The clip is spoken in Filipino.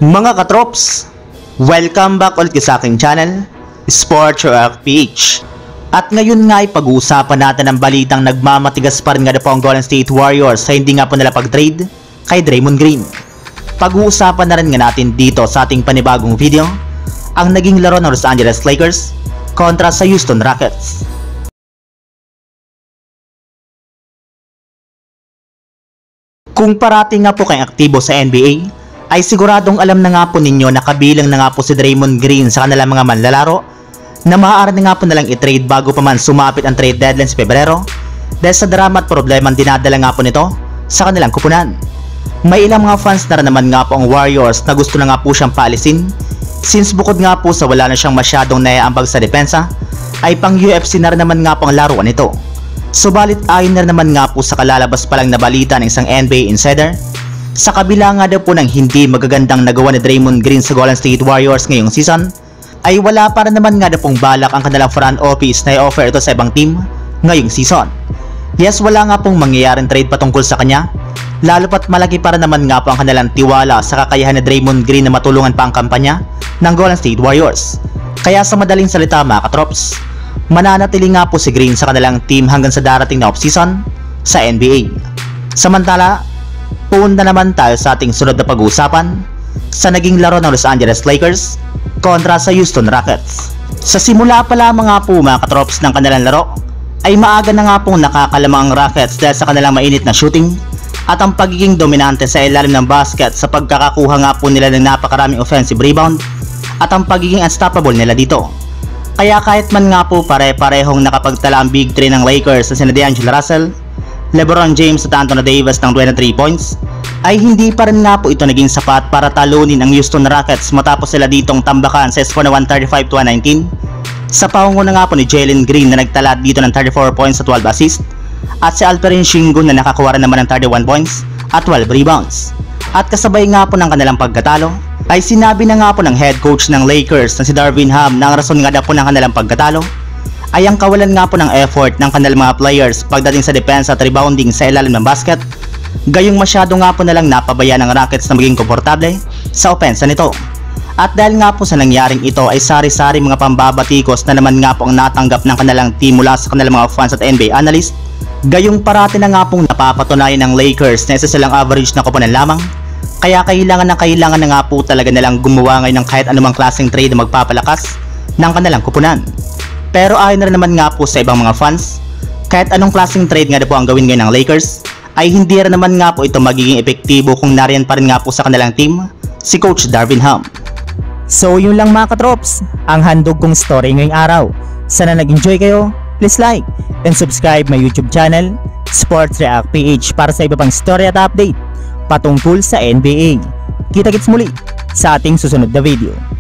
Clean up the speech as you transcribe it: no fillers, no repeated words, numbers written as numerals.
Mga katrops, welcome back ulit sa aking channel, Sports PH. At ngayon nga ay pag-uusapan natin ang balitang nagmamatigas pa rin nga po ang Golden State Warriors sa hindi nga po nila pag-trade kay Draymond Green. Pag-uusapan na rin nga natin dito sa ating panibagong video ang naging laro ng Los Angeles Lakers kontra sa Houston Rockets. Kung parati nga po kayong aktibo sa NBA, ay siguradong alam na nga po ninyo na kabilang na nga po si Draymond Green sa kanilang mga manlalaro na maaari na nga po nalang i-trade bago pa man sumapit ang trade deadline sa Pebrero dahil sa drama at problema ang dinadala nga po nito sa kanilang kupunan. May ilang mga fans na rin naman nga po ang Warriors na gusto na nga po siyang paalisin since bukod nga po sa wala na siyang masyadong naiambag sa depensa ay pang UFC na rin naman nga po ang laruan nito. Subalit ayon na naman nga po sa kalalabas pa lang na balita ng isang NBA insider, sa kabila nga daw po ng hindi magagandang nagawa ni Draymond Green sa Golden State Warriors ngayong season, ay wala para naman nga daw pong balak ang kanilang front office na i-offer ito sa ibang team ngayong season. Yes, wala nga pong mangyayaring trade patungkol sa kanya, lalo pat malaki para naman nga po ang kanilang tiwala sa kakayahan ni Draymond Green na matulungan pa ang kampanya ng Golden State Warriors. Kaya sa madaling salita mga katrops, mananatili nga po si Green sa kanilang team hanggang sa darating na offseason sa NBA. Samantala, punta naman tayo sa ating sunod na pag-uusapan sa naging laro ng Los Angeles Lakers kontra sa Houston Rockets. Sa simula pa lamang nga po mga katrops ng kanilang laro, ay maaga na nga pong nakakalamang ang Rockets dahil sa kanilang mainit na shooting at ang pagiging dominante sa ilalim ng basket sa pagkakakuha nga po nila ng napakaraming offensive rebound at ang pagiging unstoppable nila dito. Kaya kahit man nga po pare-parehong nakapagtala ang Big 3 ng Lakers na sina D'Angelo Russell, LeBron James at Anthony Davis ng 23 points, ay hindi pa rin nga po ito naging sapat para talunin ang Houston Rockets matapos sila ditong tambakan sa score na 135-119 sa pangunguna nga po ni Jalen Green na nagtala dito ng 34 points at 12 assists at si Alperen Sengun na nakakuha rin naman ng 31 points at 12 rebounds. At kasabay nga po ng kanilang pagkatalo, ay sinabi na nga po ng head coach ng Lakers na si Darvin Ham na ang rason nga po ng kanilang pagkatalo ay ang kawalan nga po ng effort ng kanilang mga players pagdating sa defense at rebounding sa ilalim ng basket, gayong masyado nga po nalang napabayaan ng Rockets na maging komportable sa opensa nito. At dahil nga po sa nangyaring ito ay sari-sari mga pambabatikos na naman nga po ang natanggap ng kanilang team mula sa kanilang mga fans at NBA analyst, gayong parati na nga pong napapatunayan ng Lakers na isa silang average na koponan lamang. Kaya kailangan na nga po talaga nilang gumawa ngayon ng kahit anumang klaseng trade na magpapalakas ng kanilang kupunan. Pero ayon na naman nga po sa ibang mga fans, kahit anong klaseng trade nga po ang gawin ngayon ng Lakers, ay hindi rin naman nga po ito magiging epektibo kung nariyan pa rin nga po sa kanilang team si Coach Darvin Ham. So yun lang mga katrops, ang handog kong story ngayong araw. Sana nag-enjoy kayo, please like and subscribe my YouTube channel, Sports React PH, para sa iba pang story at update patungkol sa NBA. Kita-kits muli sa ating susunod na video.